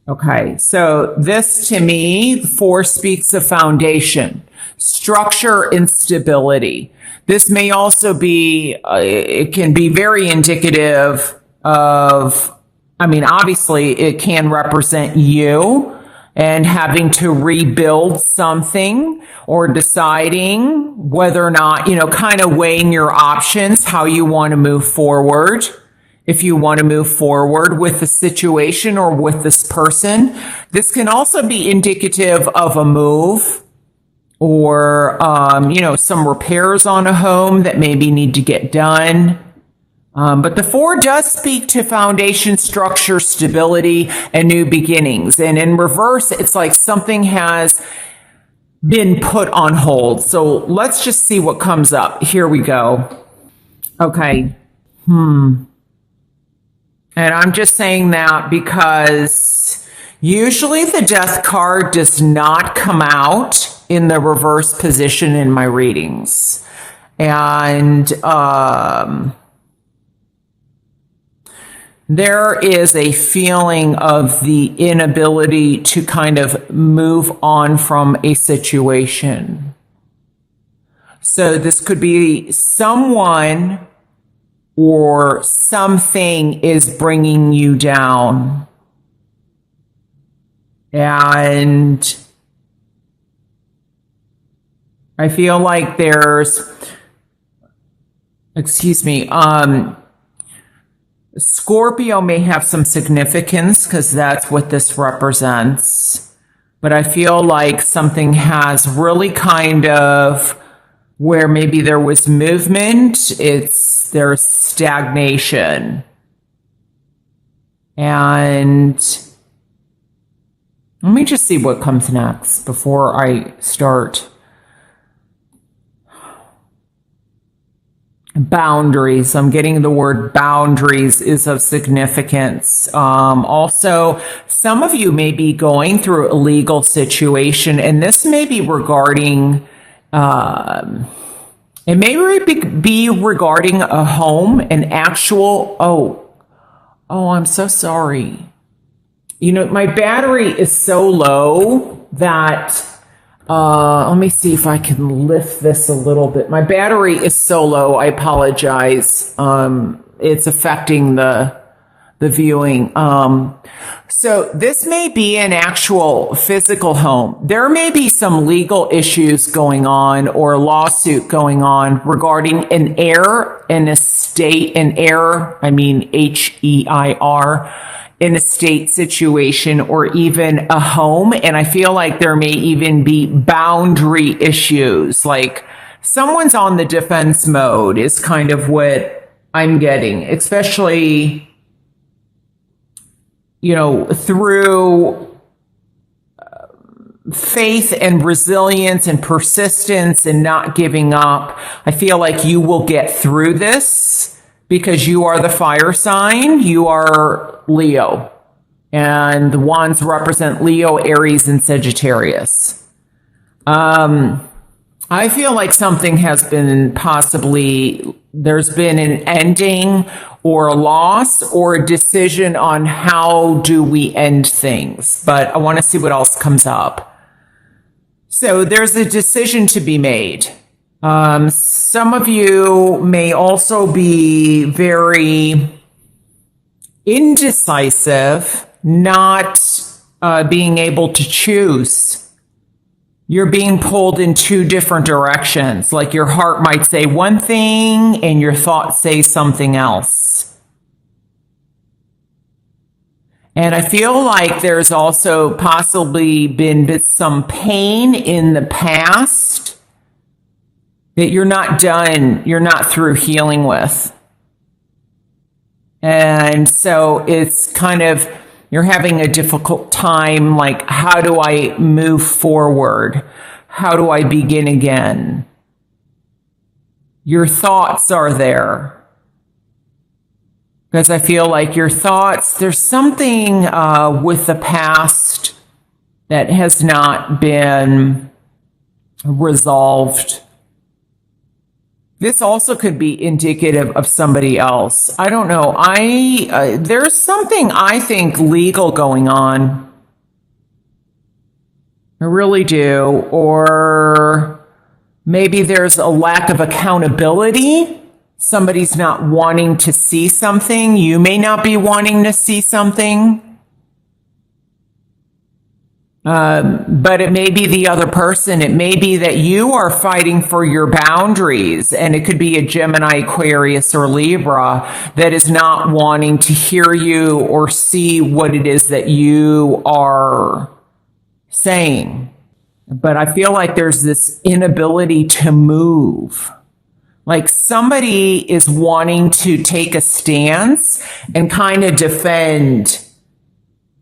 Okay, so this to me, 4 speaks of foundation, structure, and stability. This may also be, it can be very indicative of, I mean, obviously it can represent you and having to rebuild something or deciding whether or not, kind of weighing your options, how you want to move forward. If you want to move forward with the situation or with this person. This can also be indicative of a move or, some repairs on a home that maybe need to get done. But the 4 does speak to foundation, structure, stability, and new beginnings. And in reverse, it's like something has been put on hold. So let's just see what comes up. Here we go. Okay. And I'm just saying that because usually the death card does not come out in the reverse position in my readings. And there is a feeling of the inability to kind of move on from a situation. So this could be someone or something is bringing you down. And I feel like there's, Scorpio may have some significance because that's what this represents. But I feel like something has really kind of, where maybe there was movement, there's stagnation. And let me just see what comes next before I start. Boundaries. I'm getting the word boundaries is of significance. Also, some of you may be going through a legal situation, and this may be regarding it may be regarding a home, an actual, I'm so sorry. My battery is so low that, let me see if I can lift this a little bit. My battery is so low, I apologize. It's affecting the viewing. So this may be an actual physical home. There may be some legal issues going on or a lawsuit going on regarding an heir, an estate, an heir, I mean H-E-I-R, an estate situation or even a home. And I feel like there may even be boundary issues, like someone's on the defense mode is kind of what I'm getting, especially through faith and resilience and persistence and not giving up. I feel like you will get through this because you are the fire sign. You are Leo. And the wands represent Leo, Aries, and Sagittarius. I feel like something has been there's been an ending or a loss or a decision on how do we end things. But I want to see what else comes up. So there's a decision to be made. Some of you may also be very indecisive, not being able to choose. You're being pulled in 2 different directions. Like your heart might say one thing and your thoughts say something else. And I feel like there's also possibly been some pain in the past that you're not done, you're not through healing with. And so it's kind of, you're having a difficult time, like, how do I move forward? How do I begin again? Your thoughts are there. Because I feel like your thoughts, there's something with the past that has not been resolved. This also could be indicative of somebody else. I don't know. There's something, I think, legal going on. I really do. Or maybe there's a lack of accountability. Somebody's not wanting to see something. You may not be wanting to see something. But it may be the other person. It may be that you are fighting for your boundaries, and it could be a Gemini, Aquarius, or Libra that is not wanting to hear you or see what it is that you are saying. But I feel like there's this inability to move. Like somebody is wanting to take a stance and kind of defend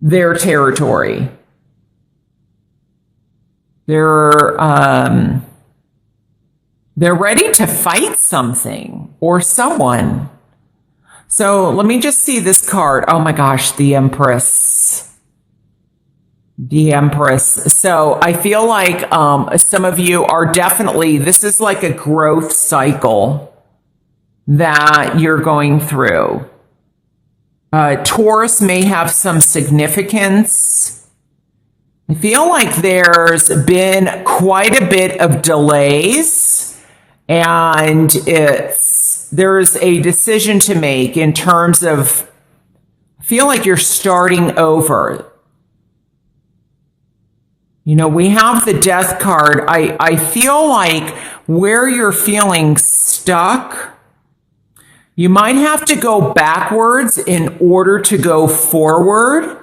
their territory. They're ready to fight something or someone. So let me just see this card. Oh my gosh, the Empress. The Empress. So I feel like some of you are definitely, this is like a growth cycle that you're going through. Taurus may have some significance. I feel like there's been quite a bit of delays, and there's a decision to make in terms of, I feel like you're starting over. You know, we have the Death card. I feel like where you're feeling stuck, you might have to go backwards in order to go forward.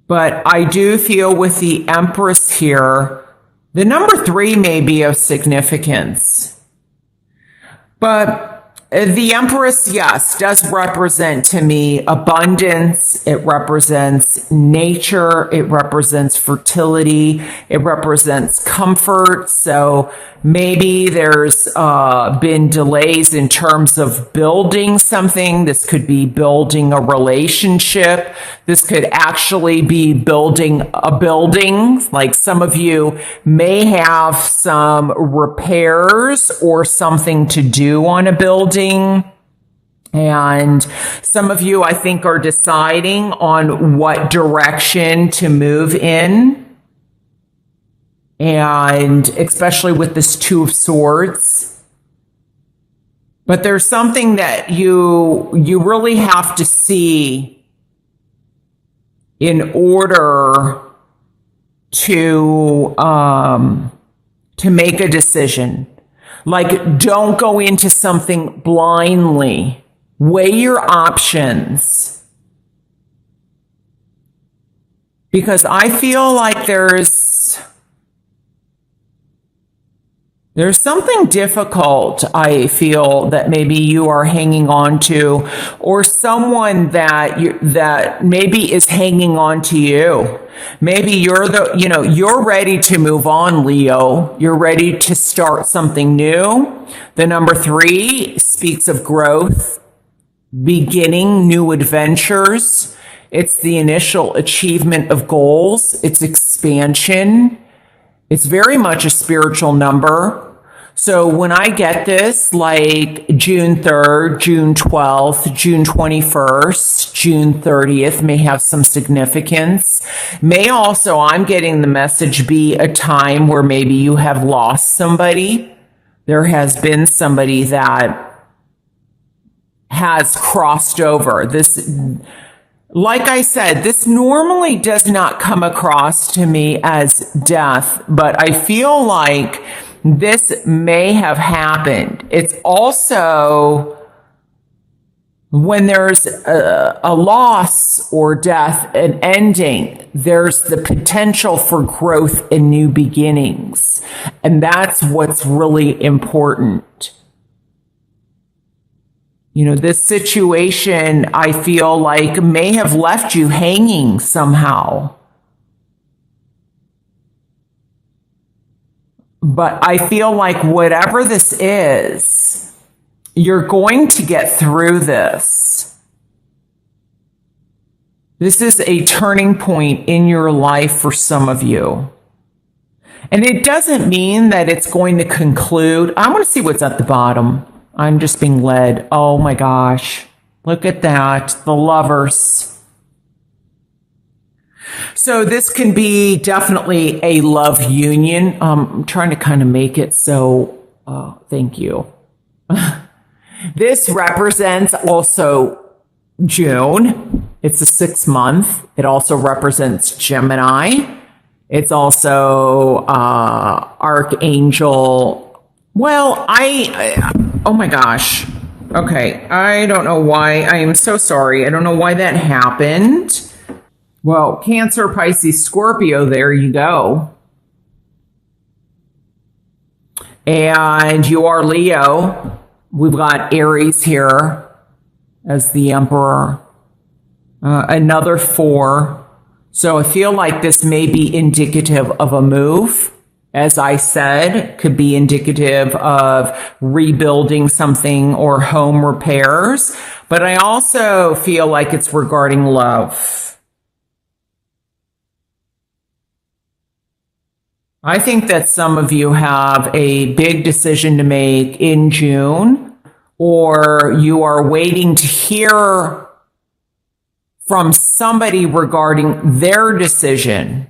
But I do feel with the Empress here, the number 3 may be of significance. But the Empress, yes, does represent to me abundance. It represents nature. It represents fertility. It represents comfort. So maybe there's been delays in terms of building something. This could be building a relationship. This could actually be building a building. Like some of you may have some repairs or something to do on a building. And some of you, I think, are deciding on what direction to move in. And especially with this 2 of Swords. But there's something that you really have to see in order to make a decision. Like, don't go into something blindly. Weigh your options. Because I feel like there's something difficult, I feel, that maybe you are hanging on to, or someone that maybe is hanging on to you. Maybe you're ready to move on, Leo. You're ready to start something new. The number 3 speaks of growth, beginning new adventures. It's the initial achievement of goals. It's expansion. It's very much a spiritual number. So when I get this, like June 3rd, June 12th, June 21st, June 30th may have some significance. May also, I'm getting the message, be a time where maybe you have lost somebody. There has been somebody that has crossed over. This, like I said, this normally does not come across to me as death, but I feel like this may have happened. It's also when there's a loss or death, an ending, there's the potential for growth and new beginnings. And that's what's really important. You know, this situation, I feel like, may have left you hanging somehow. But I feel like whatever this is, you're going to get through this. This is a turning point in your life for some of you. And it doesn't mean that it's going to conclude. I want to see what's at the bottom. I'm just being led. Oh my gosh. Look at that. The Lovers. So this can be definitely a love union. I'm trying to kind of make it so, thank you. This represents also June. It's a 6-month. It also represents Gemini. It's also Archangel. Well, oh my gosh. Okay, I don't know why. I am so sorry. I don't know why that happened. Well, Cancer, Pisces, Scorpio, there you go. And you are Leo. We've got Aries here as the Emperor. Another 4. So I feel like this may be indicative of a move. As I said, could be indicative of rebuilding something or home repairs. But I also feel like it's regarding love. I think that some of you have a big decision to make in June, or you are waiting to hear from somebody regarding their decision,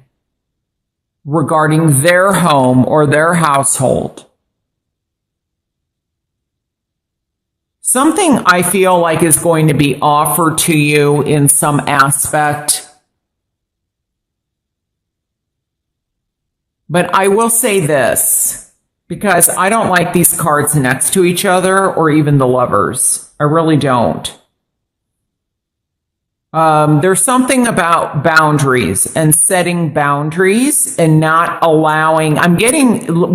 regarding their home or their household. Something I feel like is going to be offered to you in some aspect. But I will say this, because I don't like these cards next to each other or even the Lovers. I really don't. There's something about boundaries and setting boundaries and not allowing,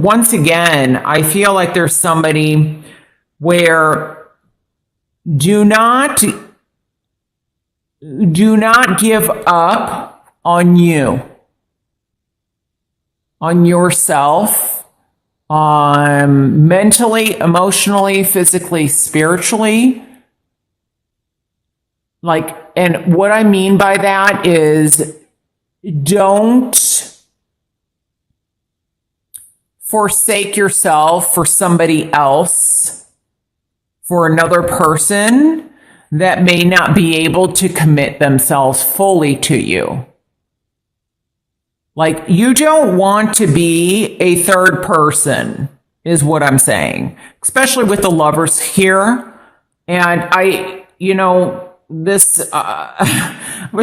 once again, I feel like there's somebody where do not give up on you, on yourself, mentally, emotionally, physically, spiritually. And what I mean by that is don't forsake yourself for somebody else, for another person that may not be able to commit themselves fully to you. Like, you don't want to be a third person, is what I'm saying, especially with the Lovers here. And I was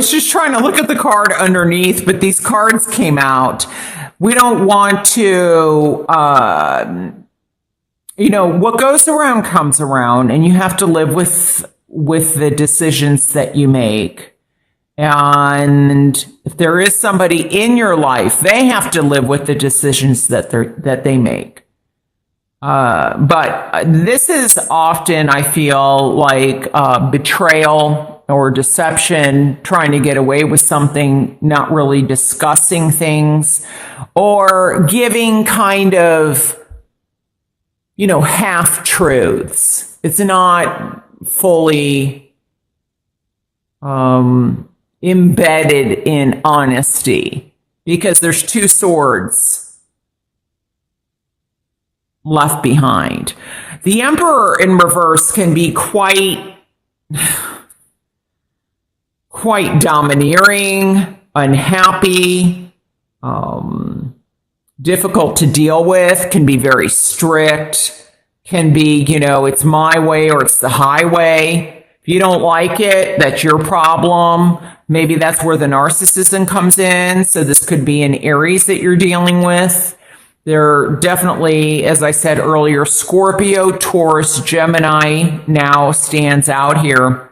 just trying to look at the card underneath, but these cards came out. We don't want to, what goes around comes around, and you have to live with the decisions that you make. And if there is somebody in your life, they have to live with the decisions that they make. But this is often, I feel like, betrayal or deception, trying to get away with something, not really discussing things, or giving kind of, half truths. It's not fully, embedded in honesty, because there's 2 swords left behind. The Emperor in reverse can be quite domineering, unhappy, difficult to deal with, can be very strict, can be, it's my way or it's the highway. If you don't like it, that's your problem. Maybe that's where the narcissism comes in. So this could be an Aries that you're dealing with. They're definitely, as I said earlier, Scorpio, Taurus, Gemini now stands out here.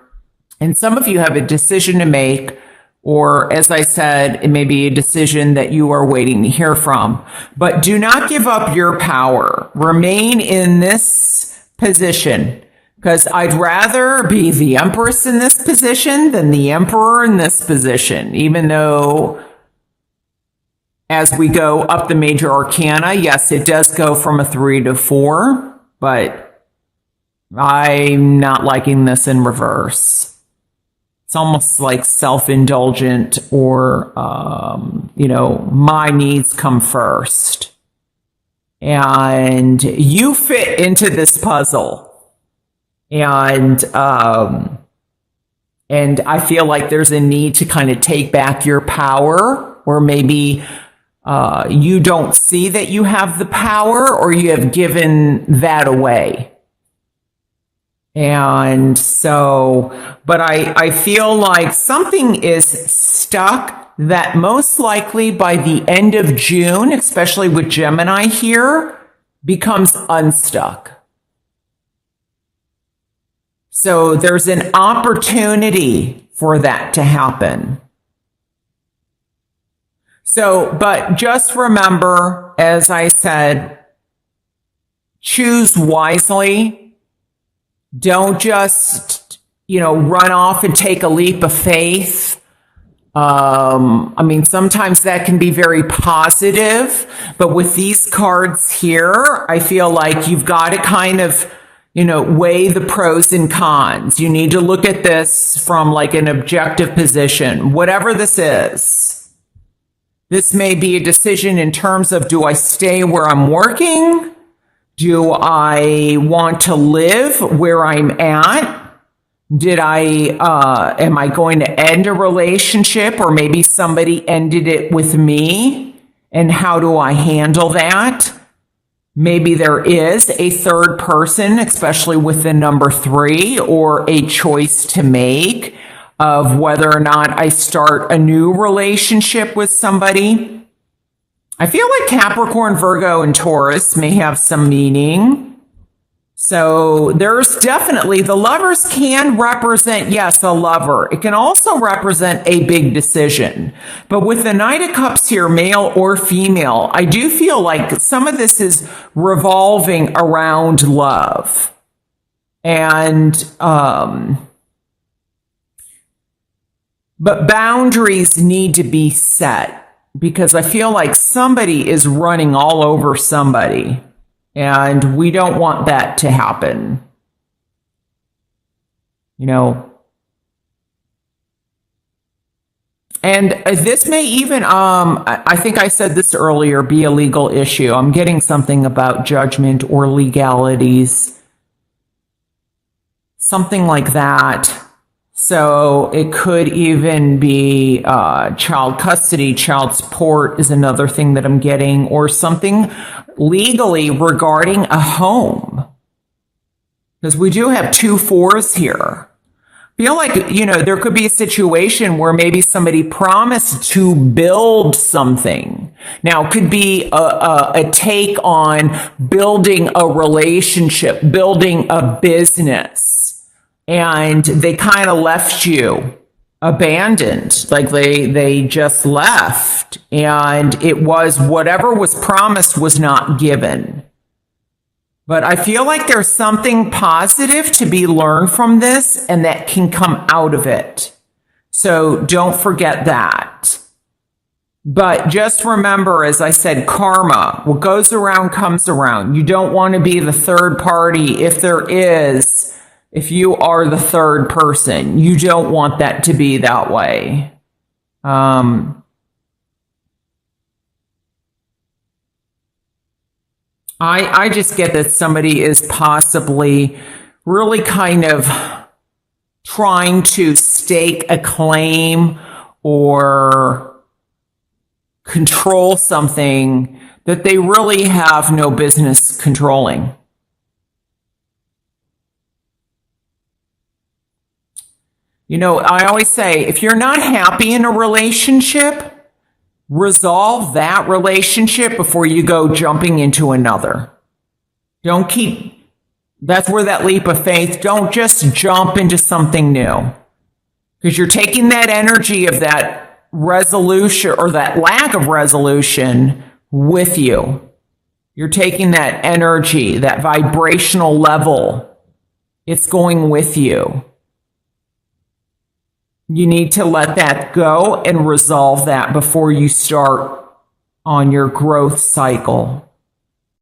And some of you have a decision to make, or as I said, it may be a decision that you are waiting to hear from. But do not give up your power. Remain in this position, because I'd rather be the Empress in this position than the Emperor in this position, even though as we go up the major arcana, yes, it does go from a 3 to 4, but I'm not liking this in reverse. It's almost like self-indulgent, or, my needs come first. And you fit into this puzzle. And I feel like there's a need to kind of take back your power, or maybe you don't see that you have the power, or you have given that away. And so, but I feel like something is stuck that most likely by the end of June, especially with Gemini here, becomes unstuck. So there's an opportunity for that to happen. So, but just remember, as I said, choose wisely. Don't just, run off and take a leap of faith. Sometimes that can be very positive, but with these cards here, I feel like you've got to kind of, weigh the pros and cons. You need to look at this from like an objective position, whatever this is. This may be a decision in terms of, do I stay where I'm working? Do I want to live where I'm at? Am I going to end a relationship, or maybe somebody ended it with me? And how do I handle that? Maybe there is a third person, especially with the number 3, or a choice to make of whether or not I start a new relationship with somebody. I feel like Capricorn, Virgo, and Taurus may have some meaning. So there's definitely, the lovers can represent, yes, a lover. It can also represent a big decision. But with the Knight of Cups here, male or female, I do feel like some of this is revolving around love. And, but boundaries need to be set, because I feel like somebody is running all over somebody, and we don't want that to happen. And this may even, I think I said this earlier, be a legal issue. I'm getting something about judgment or legalities, something like that. So it could even be child custody, child support is another thing that I'm getting, or something legally regarding a home. Because we do have 2 4s here. Feel like, there could be a situation where maybe somebody promised to build something. Now, it could be a take on building a relationship, building a business. And they kind of left you abandoned, like they just left, and it was whatever was promised was not given. But I feel like there's something positive to be learned from this, and that can come out of it. So don't forget that. But just remember, as I said, karma, what goes around comes around. You don't want to be the third party. If you are the third person, you don't want that to be that way. I just get that somebody is possibly really kind of trying to stake a claim or control something that they really have no business controlling. I always say, if you're not happy in a relationship, resolve that relationship before you go jumping into another. That's where that leap of faith, don't just jump into something new. Because you're taking that energy of that resolution or that lack of resolution with you. You're taking that energy, that vibrational level. It's going with you. You need to let that go and resolve that before you start on your growth cycle.